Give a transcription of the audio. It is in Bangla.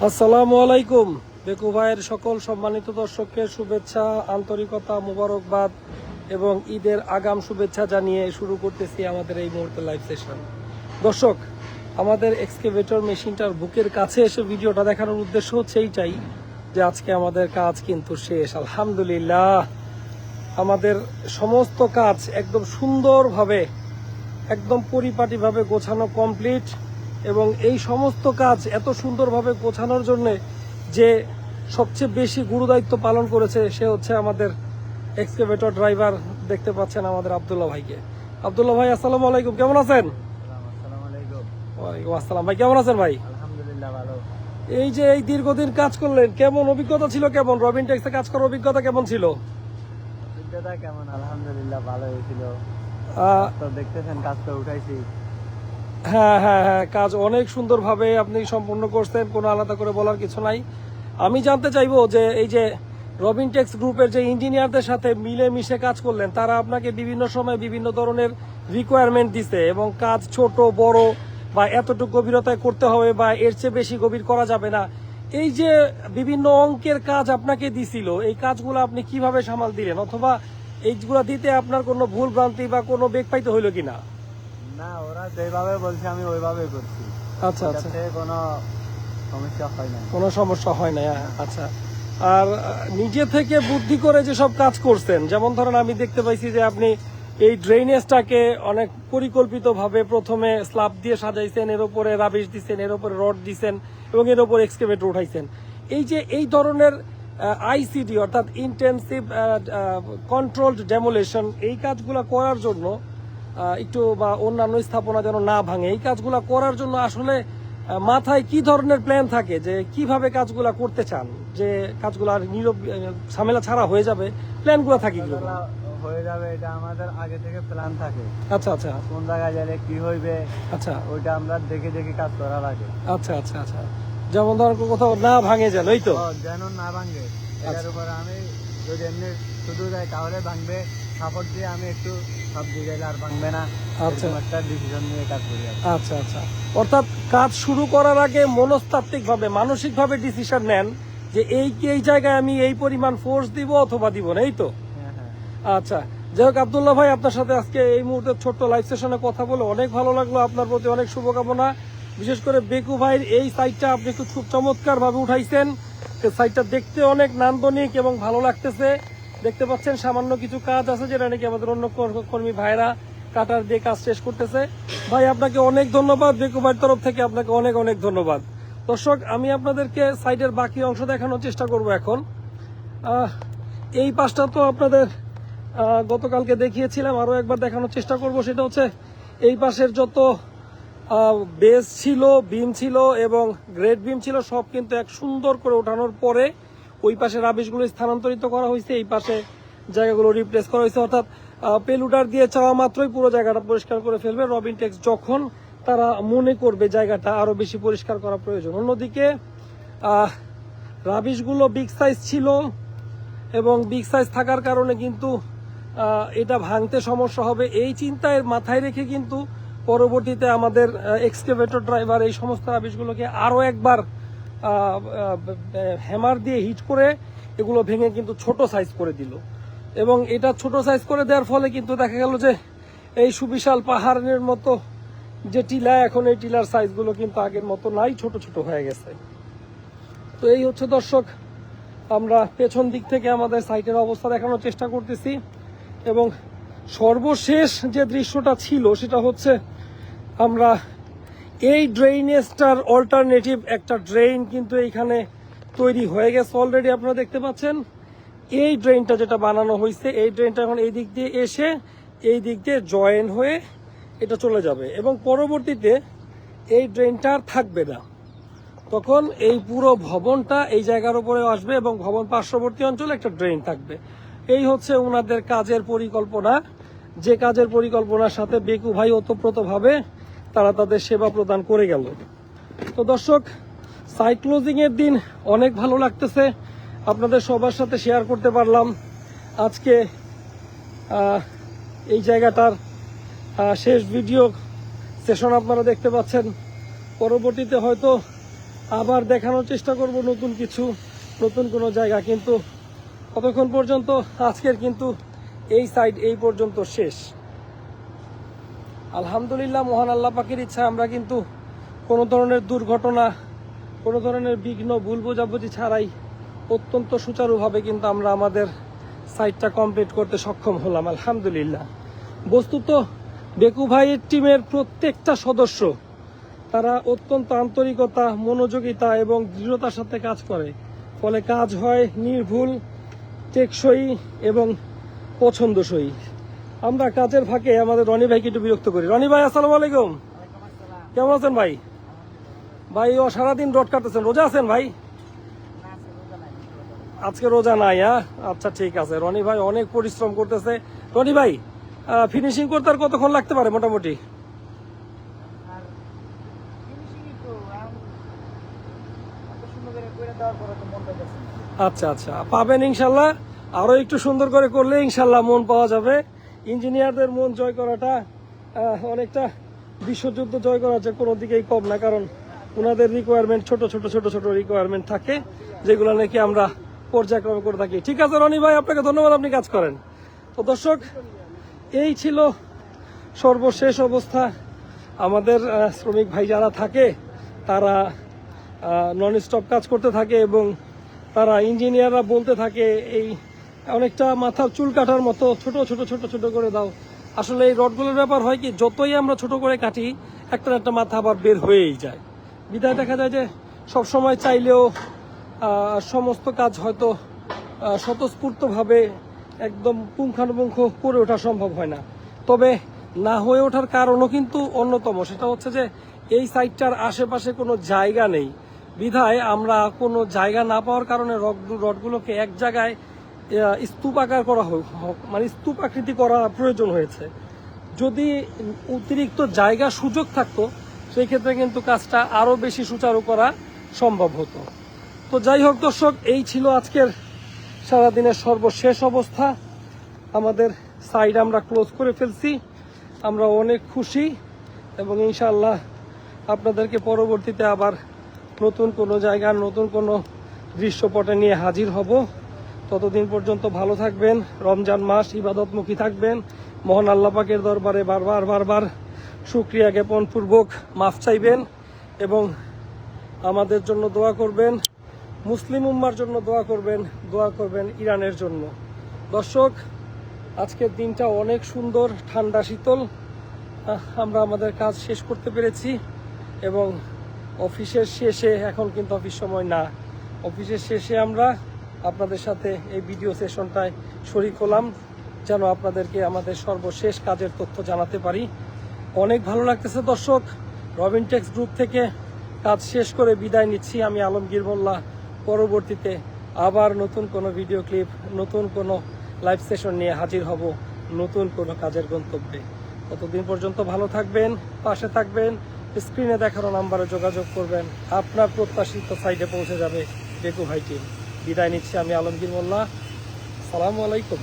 আসসালামু আলাইকুম। বেকু ভাইয়ের সকল সম্মানিত দর্শককে শুভেচ্ছা, আন্তরিকতা, মুবারকবাদ এবং ঈদের আগাম শুভেচ্ছা জানিয়ে শুরু করতেছি আমাদের এই মুহূর্তে লাইভ সেশন। দর্শক, আমাদের এক্সকেভেটর মেশিনটার বুকের কাছে এসে ভিডিওটা দেখানোর উদ্দেশ্য হচ্ছে এইটাই যে আজকে আমাদের কাজ কিন্তু শেষ, আলহামদুলিল্লাহ। আমাদের সমস্ত কাজ একদম সুন্দরভাবে, একদম পরিপাটিভাবে গোছানো কমপ্লিট। এবং এই সমস্ত কাজ এত সুন্দরভাবে গোছানোর জন্য যে সবচেয়ে বেশি গুরুদায়িত্ব পালন করেছে সে হচ্ছে আমাদের এক্সকেভেটর ড্রাইভার। দেখতে পাচ্ছেন আমাদের আব্দুল্লাহ ভাইকে। আব্দুল্লাহ ভাই, আসসালামু আলাইকুম, কেমন আছেন? ওয়ালাইকুম আসসালাম। ভাই কেমন আছেন? ভাই আলহামদুলিল্লাহ ভালো। এই যে এই দীর্ঘদিন কাজ করলেন, কেমন অভিজ্ঞতা ছিল? কেমন রবিন টেক্সে কাজ করার অভিজ্ঞতা কেমন ছিল? অভিজ্ঞতা কেমন? আলহামদুলিল্লাহ ভালো হয়েছিল। তো দেখতেছেন কাজ তো উঠাইছি। হ্যাঁ হ্যাঁ হ্যাঁ, কাজ অনেক সুন্দরভাবে আপনি সম্পূর্ণ করছেন, কোনো আলাদা করে বলার কিছু নাই। আমি জানতে চাইবো যে এই যে রবিন টেক্স গ্রুপের যে ইঞ্জিনিয়ারদের সাথে মিলে মিশে কাজ করলেন, তারা আপনাকে বিভিন্ন সময় বিভিন্ন ধরনের রিকোয়ারমেন্ট দিছে এবং কাজ ছোট বড় বা এতটুকু গভীরতায় করতে হবে বা এর চেয়ে বেশি গভীর করা যাবে না, এই যে বিভিন্ন অঙ্কের কাজ আপনাকে দিছিল, এই কাজগুলো আপনি কিভাবে সামাল দিলেন, অথবা এইগুলো দিতে আপনার কোনো ভুল ভ্রান্তি বা কোনো বেগ পাইতে হইলো কিনা? না, ওরা যেভাবে বলছে আমি ওইভাবে করছি। আচ্ছা আচ্ছা, কোনো সমস্যা হয় না। কোনো সমস্যা হয় না। আচ্ছা, আর নিজে থেকে বুদ্ধি করে যে সব কাজ করছেন, যেমন ধরেন আমি দেখতে পাইছি যে আপনি এই ড্রেনেজটাকে অনেক পরিকল্পিতভাবে প্রথমে স্ল্যাব দিয়ে সাজাইছেন, এর উপরে রাবিশ দিচ্ছেন, এর উপরে রড দিচ্ছেন এবং এর উপরে এক্সকেভেটর উঠাইছেন। এই যে এই ধরনের আইসিডি অর্থাৎ ইন্টেন্সিভ কন্ট্রোলড ডেমোলেশন, এই কাজগুলো করার জন্য একটু বা অন্যান্য স্থাপনা যেন না ভাঙে, এই কাজগুলো করার জন্য আসলে মাথায় কি ধরনের প্ল্যান থাকে, যে কিভাবে কাজগুলা করতে চান, যে কাজগুলো আর নীরব ঝামেলা ছাড়া হয়ে যাবে, প্ল্যানগুলো থাকে কি হয়ে যাবে? এটা আমাদের আগে থেকে প্ল্যান থাকে। আচ্ছা আচ্ছা, কোন জায়গায় গেলে কি হইবে, আচ্ছা ওইটা আমরা দেখে দেখে কাজ করা লাগে। আচ্ছা আচ্ছা আচ্ছা, যেমন ধর কোথাও না ভাঙে যেন, এই তো যেন না ভাঙে। এটার উপরে আমি যদি এমনি শুধু যাই তাহলে ভাঙবে, সাপোর্ট দিয়ে আমি একটু সব দিকে আর ভাঙবে না। আচ্ছা, একটা ডিসিশন নিয়ে কাজ করি। আচ্ছা আচ্ছা, অর্থাৎ কাজ শুরু করার আগে মনস্তাত্ত্বিক ভাবে, মানসিক ভাবে ডিসিশন নেন যে এই জায়গায় আমি এই পরিমাণ ফোর্স দিব অথবা দিব না, এই তো। আচ্ছা, যাই হোক আব্দুল্লাহ ভাই, আপনার সাথে আজকে এই মুহূর্তে ছোট্ট লাইভ সেশনে কথা বলে অনেক ভালো লাগলো। আপনার প্রতি অনেক শুভকামনা। বিশেষ করে বেকু ভাইয়ের এই সাইটটা আপনি খুব চমৎকার ভাবে উঠাইছেন। সাইটটা দেখতে অনেক নান্দনিক এবং ভালো লাগতেছে। দেখতে পাচ্ছেন সামান্য কিছু কাজ আছে যেটা নাকি আমাদের অন্য কর্মী ভাইরা কাটার দিয়ে কাজ শেষ করতেছে। ভাই আপনাকে অনেক ধন্যবাদ, বেকু ভাইয়ের তরফ থেকে আপনাকে অনেক অনেক ধন্যবাদ। দর্শক, আমি আপনাদেরকে সাইটের বাকি অংশ দেখানোর চেষ্টা করব এখন। এই পাশটা তো আপনাদের গতকালকে দেখিয়েছিলাম, আরো একবার দেখানোর চেষ্টা করব। সেটা হচ্ছে এই পাশের যত বেস ছিল, বিম ছিল এবং গ্রেড বিম ছিল, সব কিন্তু এক সুন্দর করে ওঠানোর পরে ওই পাশে রাবিশগুলো স্থানান্তরিত করা হয়েছে, এই পাশে জায়গাগুলো রিপ্লেস করা হয়েছে। অর্থাৎ পেলুডার দিয়ে চাওয়া মাত্রই পুরো জায়গাটা পরিষ্কার করে ফেলবে রবিন টেক্স, যখন তারা মনে করবে জায়গাটা আরো বেশি পরিষ্কার করা প্রয়োজন। অন্যদিকে রাবিশগুলো বিগ সাইজ ছিল এবং বিগ সাইজ থাকার কারণে কিন্তু এটা ভাঙতে সমস্যা হবে, এই চিন্তায় মাথায় রেখে কিন্তু পরবর্তীতে আমাদের এক্সকেভেটর ড্রাইভার এই সমস্ত রাবিশগুলোকে আরো একবার হ্যামার দিয়ে হিট করে এগুলো ভেঙে কিন্তু ছোট সাইজ করে দিল। এবং এটা ছোট সাইজ করে দেওয়ার ফলে কিন্তু দেখা গেল যে এই সুবিশাল পাহাড়ের মতো যে টিলা, এখন এই টিলার সাইজগুলো কিন্তু আগের মতো নাই, ছোট ছোট হয়ে গেছে। তো এই হচ্ছে দর্শক, আমরা পেছন দিক থেকে আমাদের সাইটের অবস্থা দেখানোর চেষ্টা করতেছি। এবং সর্বশেষ যে দৃশ্যটা ছিল সেটা হচ্ছে আমরা এই ড্রেনেজটার অল্টারনেটিভ একটা ড্রেন কিন্তু এইখানে তৈরি হয়ে গেছে অলরেডি, আপনারা দেখতে পাচ্ছেন। এই ড্রেনটা যেটা বানানো হয়েছে, এই ড্রেনটা এখন এই দিক দিয়ে এসে এই দিক দিয়ে জয়েন হয়ে এটা চলে যাবে এবং পরবর্তীতে এই ড্রেনটা আর থাকবে না। তখন এই পুরো ভবনটা এই জায়গার উপরে আসবে এবং ভবন পার্শ্ববর্তী অঞ্চলে একটা ড্রেন থাকবে। এই হচ্ছে ওনাদের কাজের পরিকল্পনা, যে কাজের পরিকল্পনার সাথে বেকু ভাই ওতপ্রোতভাবে তারা তাদের সেবা প্রদান করে গেল। তো দর্শক, সাইট ক্লোজিং এর দিন অনেক ভালো লাগতেছে, আপনাদের সবার সাথে শেয়ার করতে পারলাম। আজকে এই জায়গাটার শেষ ভিডিও সেশন আপনারা দেখতে পাচ্ছেন। পরবর্তীতে হয়তো আবার দেখানোর চেষ্টা করব নতুন কিছু, নতুন কোনো জায়গা। কিন্তু ততক্ষণ পর্যন্ত আজকের কিন্তু এই সাইড এই পর্যন্ত শেষ। আলহামদুলিল্লাহ, মহান আল্লাহ পাকের ইচ্ছা আমরা কিন্তু কোনো ধরনের দুর্ঘটনা, কোনো ধরনের বিঘ্ন, ভুল বোঝাবুঝি ছাড়াই অত্যন্ত সুচারুভাবে কিন্তু আমরা আমাদের সাইটটা কমপ্লিট করতে সক্ষম হলাম আলহামদুলিল্লাহ। বস্তুত বেকু ভাইয়ের টিমের প্রত্যেকটা সদস্য তারা অত্যন্ত আন্তরিকতা, মনোযোগিতা এবং দৃঢ়তার সাথে কাজ করে, ফলে কাজ হয় নির্ভুল, টেকসই এবং পছন্দসই। আমরা কাজের ফাঁকে আমাদের রনি ভাইকে একটু বিরক্ত করি। রনি ভাই, আসসালামু আলাইকুম, কেমন আছেন ভাই? ভাই ও সারাদিন রড কাটতেছেন, রোজা আছেন ভাই? আজকে রোজা নাই? আচ্ছা ঠিক আছে। রনি ভাই অনেক পরিশ্রম করতেছে। রনি ভাই, ফিনিশিং করতে আর কতক্ষণ লাগতে পারে মোটামুটি? আচ্ছা আচ্ছা, পাবেন ইনশাল্লাহ। আরো একটু সুন্দর করে করলে ইনশাল্লাহ মন পাওয়া যাবে। ইঞ্জিনিয়ারদের মন জয় করাটা অনেকটা বিশ্বযুদ্ধ জয় করা যে কোনো দিকেই কম না, কারণ ওনাদের রিকোয়ারমেন্ট ছোট ছোট ছোট ছোট রিকোয়ারমেন্ট থাকে, যেগুলো নাকি আমরা পর্যায়ক্রমে করে থাকি। ঠিক আছে রনি ভাই, আপনাকে ধন্যবাদ, আপনি কাজ করেন। তো দর্শক, এই ছিল সর্বশেষ অবস্থা। আমাদের শ্রমিক ভাই যারা থাকে তারা নন স্টপ কাজ করতে থাকে এবং তারা ইঞ্জিনিয়াররা বলতে থাকে এই অনেকটা মাথার চুল কাটার মতো ছোট ছোট ছোট ছোট করে দাও। আসলে এই রডগুলোর ব্যাপার হয় কি, যতই আমরা ছোট করে কাটি একটা না একটা মাথা আবার বের হয়েই যায়। বিধায় দেখা যায় যে সবসময় চাইলেও সমস্ত কাজ হয়তো স্বতঃস্ফূর্তভাবে একদম পুঙ্খানুপুঙ্খ করে ওঠা সম্ভব হয় না। তবে না হয়ে ওঠার কারণও কিন্তু অন্যতম, সেটা হচ্ছে যে এই সাইটটার আশেপাশে কোনো জায়গা নেই। বিধায় আমরা কোনো জায়গা না পাওয়ার কারণে রডগুলোকে এক জায়গায় স্তূপ আকার করা মানে স্তূপ আকৃতি করা প্রয়োজন হয়েছে। যদি অতিরিক্ত জায়গা সুযোগ থাকতো সেই ক্ষেত্রে কিন্তু কাজটা আরো বেশি সুচারু করা সম্ভব হতো। তো যাই হোক দর্শক, এই ছিল আজকের সারাদিনের সর্বশেষ অবস্থা। আমাদের সাইড আমরা ক্লোজ করে ফেলছি, আমরা অনেক খুশি এবং ইনশাআল্লাহ আপনাদেরকে পরবর্তীতে আবার নতুন কোনো জায়গার নতুন কোনো দৃশ্যপটে নিয়ে হাজির হব। ততদিন পর্যন্ত ভালো থাকবেন, রমজান মাস, ইবাদতমুখী থাকবেন, মহান আল্লাহ পাকের দরবারে বারবার শুকরিয়া জ্ঞাপন পূর্বক মাফ চাইবেন এবং আমাদের জন্য দোয়া করবেন, মুসলিম উম্মার জন্য দোয়া করবেন ইরানের জন্য। দর্শক, আজকের দিনটা অনেক সুন্দর, ঠান্ডা শীতল। আমরা আমাদের কাজ শেষ করতে পেরেছি এবং অফিসের শেষে, এখন কিন্তু অফিস সময় না, অফিসের শেষে আমরা আপনাদের সাথে এই ভিডিও সেশনটায় শরীক হলাম, যেন আপনাদেরকে আমাদের সর্বশেষ কাজের তথ্য জানাতে পারি। অনেক ভালো লাগতেছে দর্শক। রবিনটেক্স গ্রুপ থেকে কাজ শেষ করে বিদায় নিচ্ছি আমি, আলমগীর মোল্লা। পরবর্তীতে আবার নতুন কোনো ভিডিও ক্লিপ, নতুন কোনো লাইভ সেশন নিয়ে হাজির হব নতুন কোনো কাজের গন্তব্যে। ততদিন পর্যন্ত ভালো থাকবেন, পাশে থাকবেন, স্ক্রিনে দেখানো নাম্বারে যোগাযোগ করবেন, আপনার প্রত্যাশিত সাইটে পৌঁছে যাবে বেকু ভাই টিম। বিদায় নিচ্ছি আমি, আলমগীর মোল্লা। আসসালামু আলাইকুম।